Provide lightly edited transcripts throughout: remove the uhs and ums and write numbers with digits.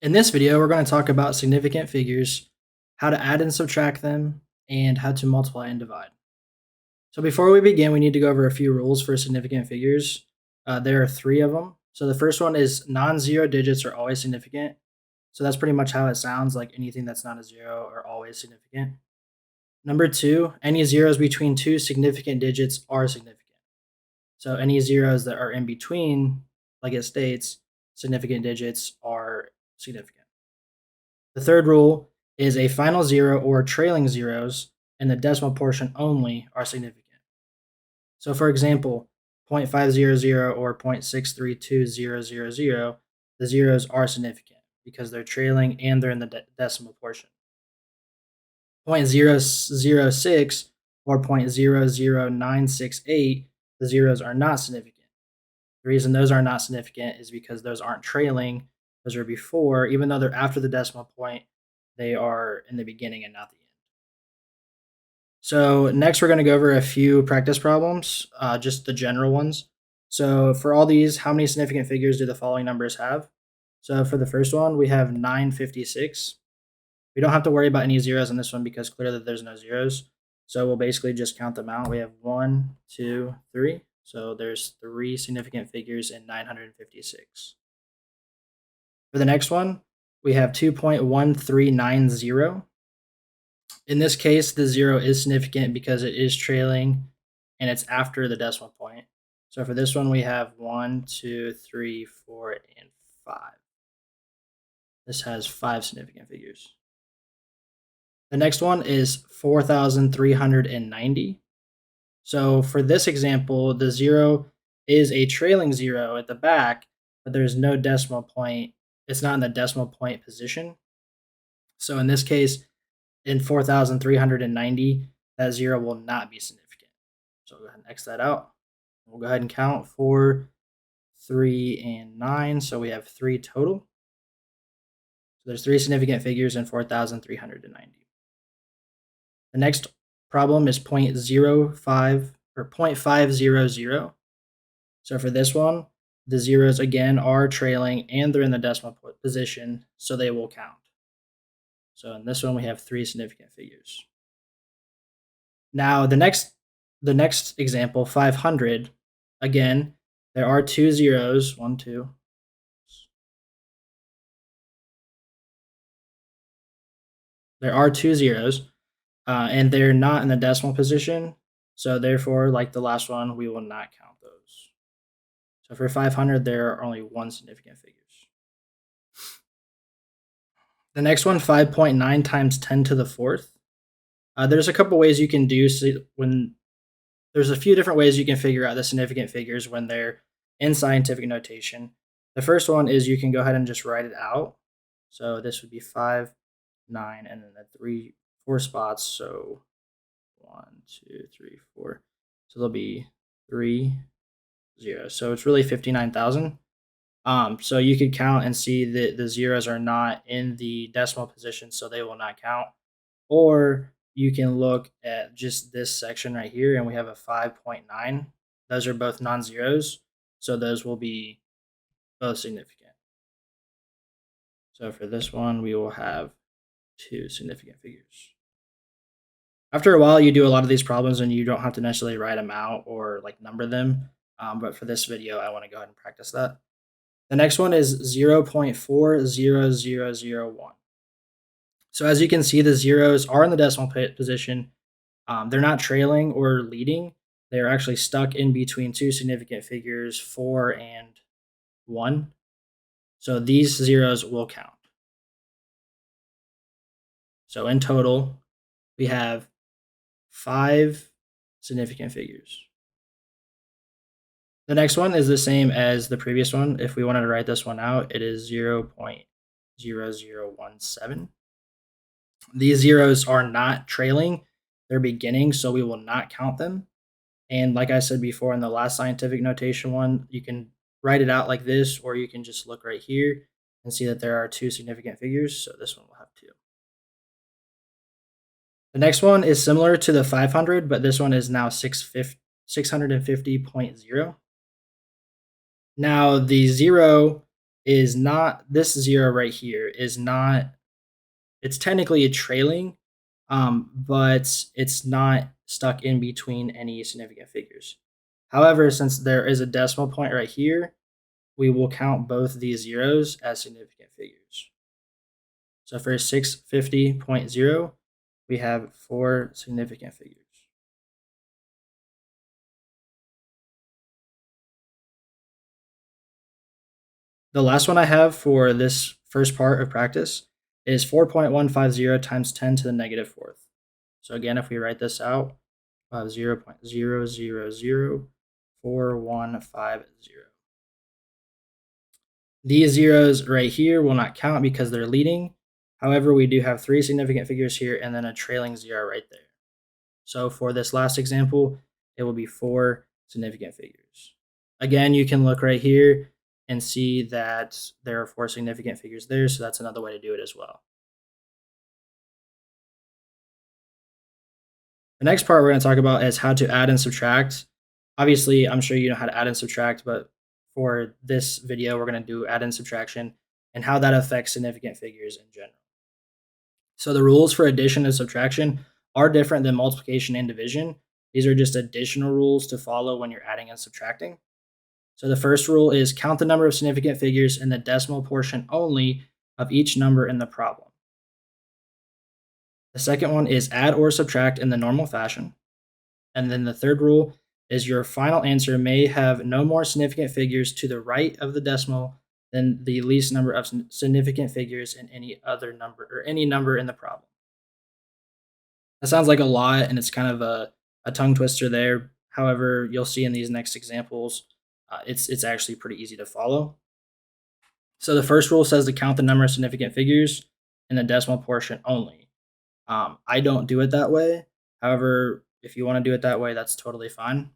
In this video, we're going to talk about significant figures, how to add and subtract them, and how to multiply and divide. So before we begin, we need to go over a few rules for significant figures. There are three of them. So the first one is non-zero digits are always significant. So that's pretty much how it sounds, like anything that's not a zero are always significant. Number two, any zeros between two significant digits are significant. So any zeros that are in between, like it states, significant digits are significant. The third rule is a final zero or trailing zeros in the decimal portion only are significant. So for example, 0.500 or 0.632000, the zeros are significant because they're trailing and they're in the decimal portion. 0.006 or 0.00968, the zeros are not significant. The reason those are not significant is because those aren't trailing, those are before, even though they're after the decimal point, they are in the beginning and not the end. So next we're going to go over a few practice problems, just the general ones. So for all these, how many significant figures do the following numbers have? So for the first one, we have 956. We don't have to worry about any zeros on this one because clearly there's no zeros. So we'll basically just count them out. We have 1, 2, 3. So there's 3 significant figures in 956. For the next one, we have 2.1390. In this case, the zero is significant because it is trailing and it's after the decimal point. So for this one, we have 1, 2, 3, 4, and 5. This has 5 significant figures. The next one is 4,390. So for this example, the zero is a trailing zero at the back, but there's no decimal point. It's not in the decimal point position. So in this case, in 4,390, that zero will not be significant. So go ahead and X that out. We'll go ahead and count 4, 3, and 9. So we have 3 total. So there's 3 significant figures in 4,390. The next problem is 0.05 or 0.500. So for this one, the zeros again are trailing and they're in the decimal position, so they will count. So in this one, we have 3 significant figures. Now the next example, 500, again, there are 2 zeros, 1, 2. There are 2 zeros, and they're not in the decimal position. So therefore, like the last one, we will not count those. So for 500, there are only 1 significant figures. The next one, 5.9 times 10 to the 4th. There's a couple ways you can do there's a few different ways you can figure out the significant figures when they're in scientific notation. The first one is you can go ahead and just write it out. So this would be 5, 9, and then the 4 spots. So 1, 2, 3, 4. So there'll be 3, 0. So it's really 59,000. So you could count and see that the zeros are not in the decimal position, so they will not count. Or you can look at just this section right here, and we have a 5.9. Those are both non-zeros, so those will be both significant. So for this one, we will have 2 significant figures. After a while, you do a lot of these problems and you don't have to necessarily write them out or like number them. But for this video, I want to go ahead and practice that. The next one is 0.40001. So as you can see, the zeros are in the decimal position. They're not trailing or leading. They're actually stuck in between 2 significant figures, 4 and 1. So these zeros will count. So in total, we have 5 significant figures. The next one is the same as the previous one. If we wanted to write this one out, it is 0.0017. These zeros are not trailing, they're beginning, so we will not count them. And like I said before in the last scientific notation one, you can write it out like this, or you can just look right here and see that there are 2 significant figures, so this one will have 2. The next one is similar to the 500, but this one is now 650.0. Now the 0 is not this 0 right here is not it's technically a trailing, but it's not stuck in between any significant figures. However, since there is a decimal point right here, we will count both these zeros as significant figures. So for 650.0, we have 4 significant figures. The last one I have for this first part of practice is 4.150 times 10 to the negative fourth. So again, if we write this out, 0.0004150. These zeros right here will not count because they're leading. However, we do have 3 significant figures here and then a trailing 0 right there. So for this last example, it will be 4 significant figures. Again, you can look right here and see that there are 4 significant figures there, so that's another way to do it as well. The next part we're going to talk about is how to add and subtract. Obviously, I'm sure you know how to add and subtract, but for this video, we're going to do add and subtraction and how that affects significant figures in general. So the rules for addition and subtraction are different than multiplication and division. These are just additional rules to follow when you're adding and subtracting. So the first rule is count the number of significant figures in the decimal portion only of each number in the problem. The second one is add or subtract in the normal fashion. And then the third rule is your final answer may have no more significant figures to the right of the decimal than the least number of significant figures in any other number or any number in the problem. That sounds like a lot and it's kind of a tongue twister there. However, you'll see in these next examples, it's actually pretty easy to follow. So the first rule says to count the number of significant figures in the decimal portion only. I don't do it that way. However, if you want to do it that way, that's totally fine.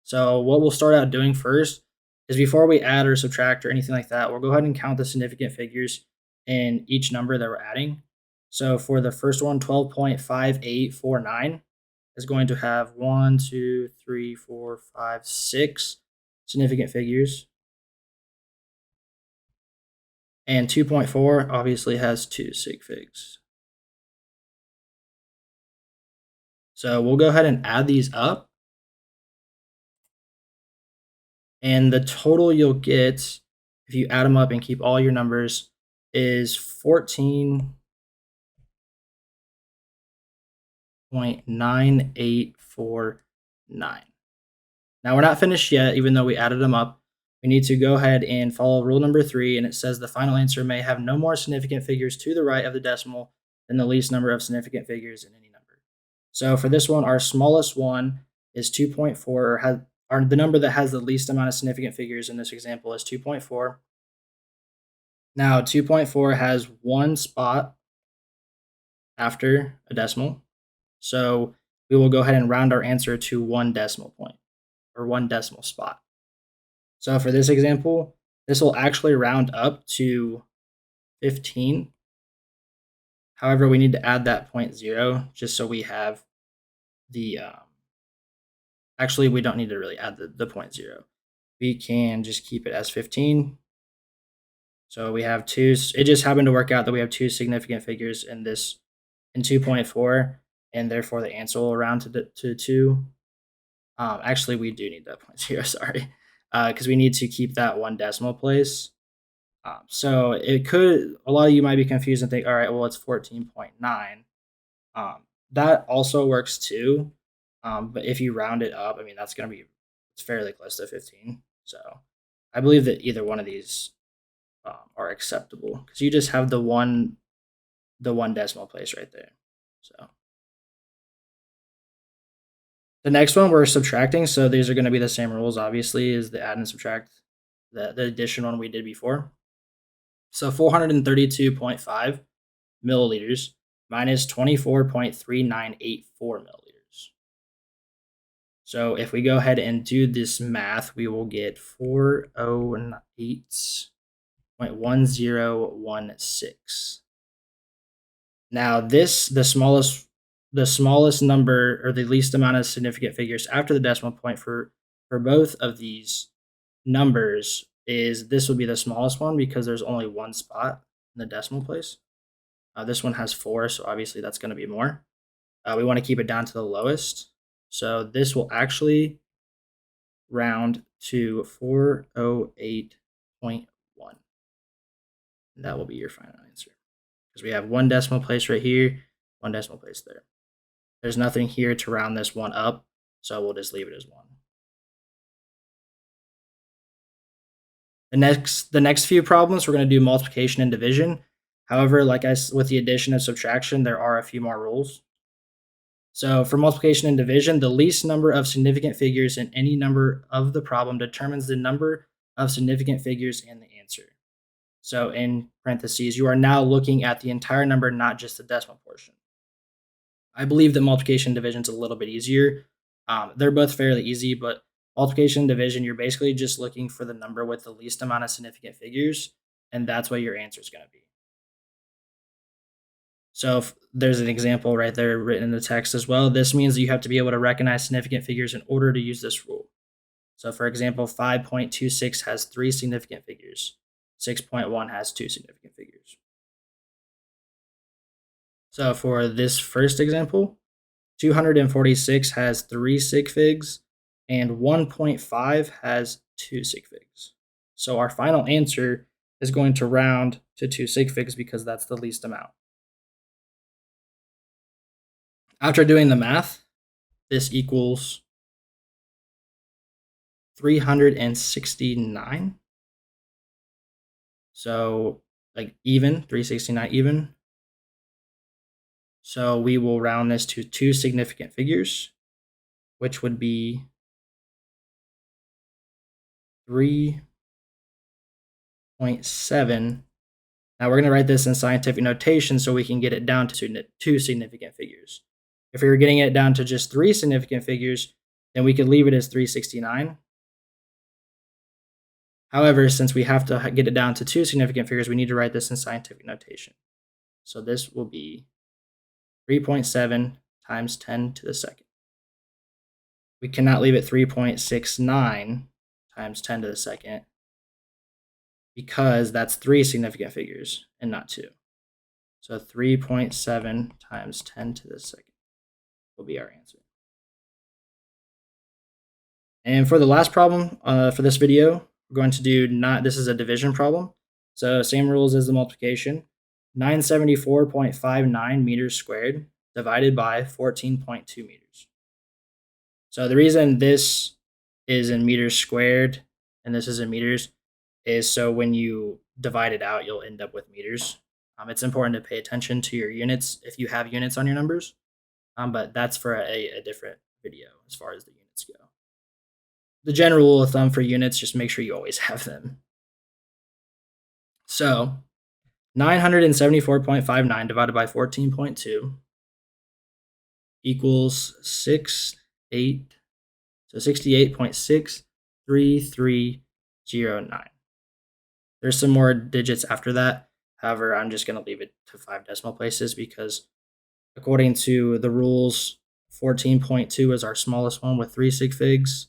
So what we'll start out doing first is before we add or subtract or anything like that, we'll go ahead and count the significant figures in each number that we're adding. So for the first one, 12.5849 is going to have 1, 2, 3, 4, 5, 6 significant figures. And 2.4 obviously has 2 sig figs. So we'll go ahead and add these up. And the total you'll get, if you add them up and keep all your numbers, is 14.9849. Now we're not finished yet, even though we added them up. We need to go ahead and follow rule number 3, and it says the final answer may have no more significant figures to the right of the decimal than the least number of significant figures in any number. So for this one, our smallest one is 2.4, or the number that has the least amount of significant figures in this example is 2.4. Now 2.4 has 1 spot after a decimal. So we will go ahead and round our answer to 1 decimal point or 1 decimal spot. So for this example, this will actually round up to 15. However, we need to add that 0.0 just so we have the, actually we don't need to really add the 0.0. We can just keep it as 15. So we have 2, it just happened to work out that we have 2 significant figures in 2.4, and therefore the answer will round to 2. Actually, we do need that 0.0, sorry, because we need to keep that 1 decimal place. So a lot of you might be confused and think, all right, well, it's 14.9. That also works too. But if you round it up, I mean, it's fairly close to 15. So I believe that either one of these are acceptable because you just have the one decimal place right there. So the next one we're subtracting. So these are going to be the same rules, obviously, as the add and subtract, the addition one we did before. So 432.5 milliliters minus 24.3984 milliliters. So if we go ahead and do this math, we will get 408.1016. Now this, the smallest number or the least amount of significant figures after the decimal point for both of these numbers is this would be the smallest one because there's only one spot in the decimal place. This one has 4, so obviously that's going to be more. We want to keep it down to the lowest. So this will actually round to 408.1. That will be your final answer. Because we have one decimal place right here, one decimal place there. There's nothing here to round this one up, so we'll just leave it as 1. The next few problems, we're going to do multiplication and division. However, with the addition and subtraction, there are a few more rules. So for multiplication and division, the least number of significant figures in any number of the problem determines the number of significant figures in the answer. So in parentheses, you are now looking at the entire number, not just the decimal portion. I believe that multiplication and division is a little bit easier. They're both fairly easy, but multiplication and division, you're basically just looking for the number with the least amount of significant figures, and that's what your answer is going to be. So if there's an example right there written in the text as well. This means that you have to be able to recognize significant figures in order to use this rule. So for example, 5.26 has 3 significant figures. 6.1 has 2 significant figures. So for this first example, 246 has 3 sig figs, and 1.5 has 2 sig figs. So our final answer is going to round to 2 sig figs because that's the least amount. After doing the math, this equals 369. So like even, 369 even. So we will round this to 2 significant figures, which would be 3.7. Now we're going to write this in scientific notation so we can get it down to 2 significant figures. If we were getting it down to just 3 significant figures, then we could leave it as 369. However, since we have to get it down to 2 significant figures, we need to write this in scientific notation. So this will be 3.7 times 10 to the second. We cannot leave it 3.69 times 10 to the second because that's 3 significant figures and not 2. So 3.7 times 10 to the second will be our answer. And for the last problem for this video, we're going to do this is a division problem. So same rules as the multiplication. 974.59 meters squared divided by 14.2 meters. So the reason this is in meters squared and this is in meters is so when you divide it out, you'll end up with meters. It's important to pay attention to your units if you have units on your numbers, but that's for a different video as far as the units go. The general rule of thumb for units, just make sure you always have them. So 974.59 divided by 14.2 equals 68.63309. There's some more digits after that. However, I'm just going to leave it to 5 decimal places because according to the rules, 14.2 is our smallest one with 3 sig figs.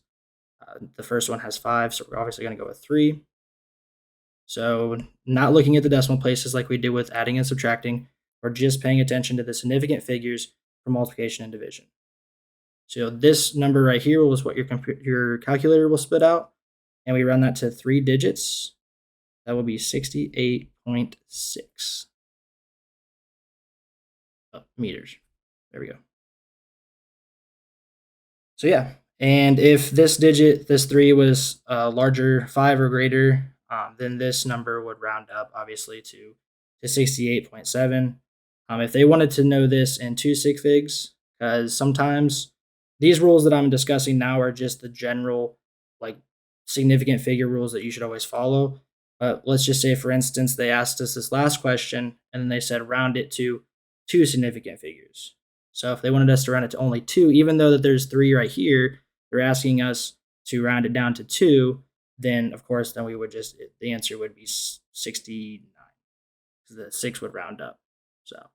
The first one has 5, so we're obviously going to go with 3. So not looking at the decimal places like we did with adding and subtracting, we're just paying attention to the significant figures for multiplication and division. So this number right here was what your calculator will spit out, and we run that to 3 digits. That will be 68.6 meters. There we go. So yeah, and if this 3 was larger, 5 or greater, then this number would round up obviously to 68.7. If they wanted to know this in 2 sig figs, because sometimes these rules that I'm discussing now are just the general like significant figure rules that you should always follow. But let's just say, for instance, they asked us this last question and then they said round it to 2 significant figures. So if they wanted us to round it to only 2, even though that there's 3 right here, they're asking us to round it down to 2, then of course, then we would the answer would be 69. The 6 would round up. So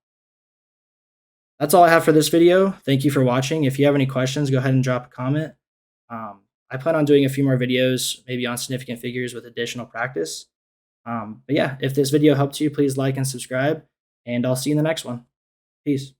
that's all I have for this video. Thank you for watching. If you have any questions, go ahead and drop a comment. I plan on doing a few more videos, maybe on significant figures with additional practice. But yeah, if this video helped you, please like and subscribe, and I'll see you in the next one. Peace.